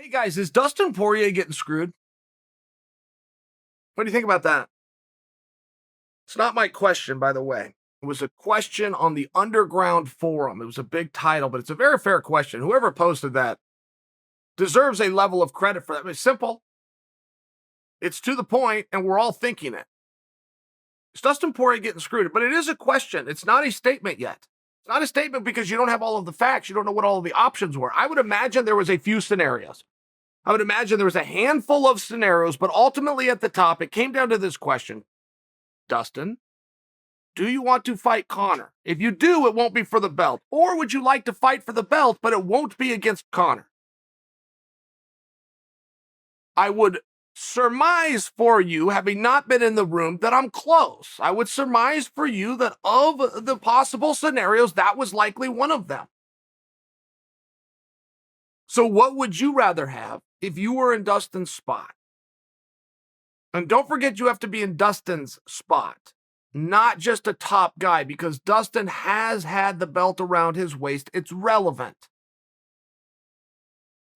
Hey guys, is Dustin Poirier getting screwed? What do you think about that? It's not my question, by the way. It was a question on the Underground Forum. It was a big title, but it's a very fair question. Whoever posted that deserves a level of credit for that. It's simple, it's to the point, and we're all thinking it. Is Dustin Poirier getting screwed? But it is a question. It's not a statement yet. It's not a statement because you don't have all of the facts. You don't know what all of the options were. I would imagine there was a few scenarios. I would imagine there was a handful of scenarios, but ultimately at the top, it came down to this question. Dustin, do you want to fight Conor? If you do, it won't be for the belt. Or would you like to fight for the belt, but it won't be against Conor? I would surmise for you, having not been in the room, that I'm close. I would surmise for you that of the possible scenarios, that was likely one of them. So what would you rather have if you were in Dustin's spot? And don't forget, you have to be in Dustin's spot, not just a top guy, because Dustin has had the belt around his waist. It's relevant.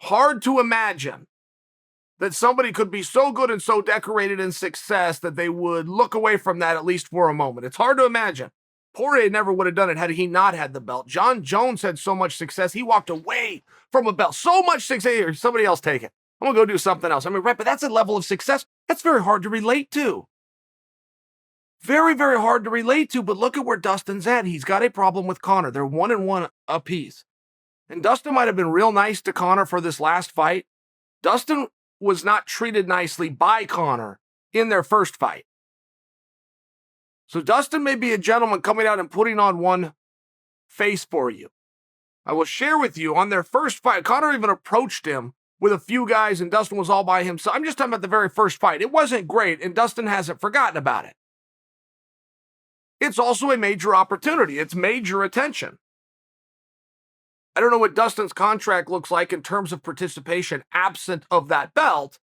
Hard to imagine that somebody could be so good and so decorated in success that they would look away from that at least for a moment. It's hard to imagine. Poirier never would have done it had he not had the belt. John Jones had so much success, he walked away from a belt. So much success. Here, somebody else take it. I'm going to go do something else. I mean, right, but that's a level of success that's very hard to relate to. Very, very hard to relate to, but look at where Dustin's at. He's got a problem with Conor. They're 1-1 apiece. And Dustin might have been real nice to Conor for this last fight. Dustin was not treated nicely by Conor in their first fight. So Dustin may be a gentleman coming out and putting on one face for you. I will share with you on their first fight, Conor even approached him with a few guys and Dustin was all by himself. I'm just talking about the very first fight. It wasn't great and Dustin hasn't forgotten about it. It's also a major opportunity. It's major attention. I don't know what Dustin's contract looks like in terms of participation absent of that belt,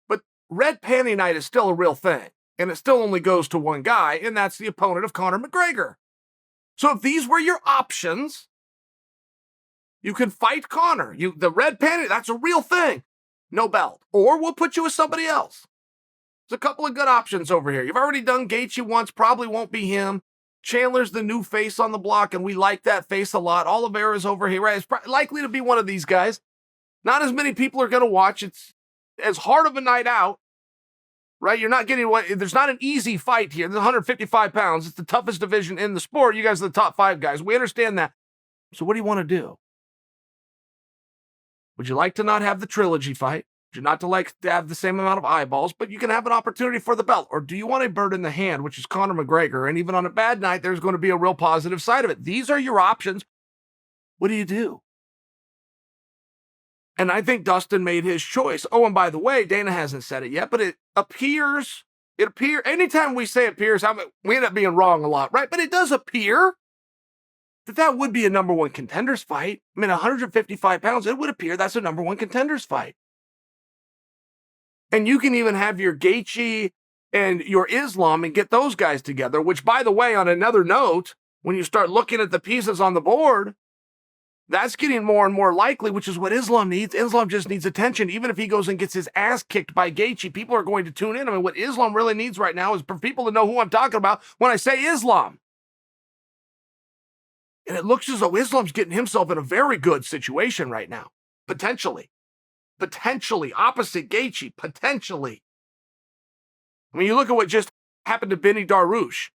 but Red Panty Night is still a real thing. And it still only goes to one guy, and that's the opponent of Conor McGregor. So if these were your options, you can fight Conor. The red panty, that's a real thing. No belt. Or we'll put you with somebody else. There's a couple of good options over here. You've already done Gaethje once, probably won't be him. Chandler's the new face on the block, and we like that face a lot. Oliveira's over here, right? It's likely to be one of these guys. Not as many people are going to watch. It's as hard of a night out. Right? You're not getting what, there's not an easy fight here. There's 155 pounds. It's the toughest division in the sport. You guys are the top 5 guys. We understand that. So what do you want to do? Would you like to not have the trilogy fight? Would you not like to have the same amount of eyeballs, but you can have an opportunity for the belt? Or do you want a bird in the hand, which is Conor McGregor? And even on a bad night, there's going to be a real positive side of it. These are your options. What do you do? And I think Dustin made his choice. Oh, and by the way, Dana hasn't said it yet, but it appears, anytime we say appears, we end up being wrong a lot, right? But it does appear that would be a number 1 contenders fight. I mean, 155 pounds, it would appear that's a number 1 contenders fight. And you can even have your Gaethje and your Islam and get those guys together, which, by the way, on another note, when you start looking at the pieces on the board, that's getting more and more likely, which is what Islam needs. Islam just needs attention. Even if he goes and gets his ass kicked by Gaethje, people are going to tune in. I mean, what Islam really needs right now is for people to know who I'm talking about when I say Islam. And it looks as though Islam's getting himself in a very good situation right now. Potentially. Opposite Gaethje. Potentially. I mean, you look at what just happened to Benny Dariush.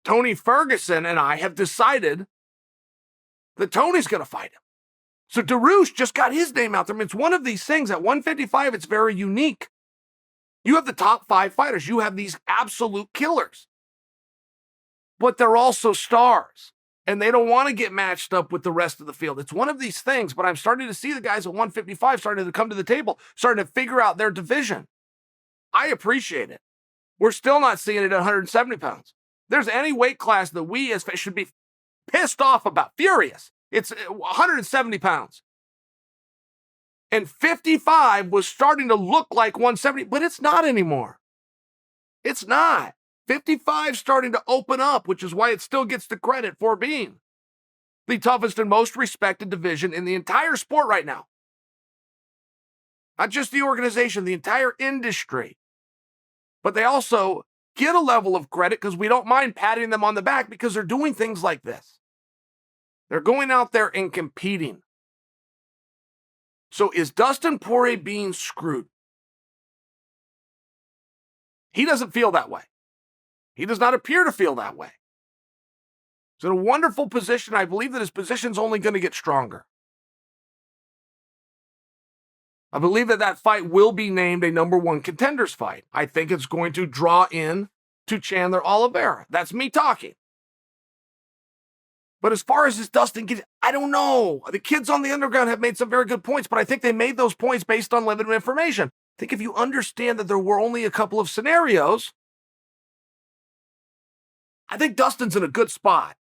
Tony Ferguson and I have decided that Tony's going to fight him. So Dariush just got his name out there. I mean, it's one of these things. At 155, it's very unique. You have the top 5 fighters. You have these absolute killers. But they're also stars. And they don't want to get matched up with the rest of the field. It's one of these things, but I'm starting to see the guys at 155 starting to come to the table, starting to figure out their division. I appreciate it. We're still not seeing it at 170 pounds. There's any weight class that we as should be pissed off about, furious. It's 170 pounds. And 55 was starting to look like 170, but it's not anymore. It's not. 55 starting to open up, which is why it still gets the credit for being the toughest and most respected division in the entire sport right now. Not just the organization, the entire industry. But they also get a level of credit because we don't mind patting them on the back because they're doing things like this. They're going out there and competing. So is Dustin Poirier being screwed? He doesn't feel that way. He does not appear to feel that way. He's in a wonderful position. I believe that his position's only going to get stronger. I believe that that fight will be named a number one contenders fight. I think it's going to draw in to Chandler Oliveira. That's me talking. But as far as this Dustin kid, I don't know. The kids on the underground have made some very good points, but I think they made those points based on limited information. I think if you understand that there were only a couple of scenarios, I think Dustin's in a good spot.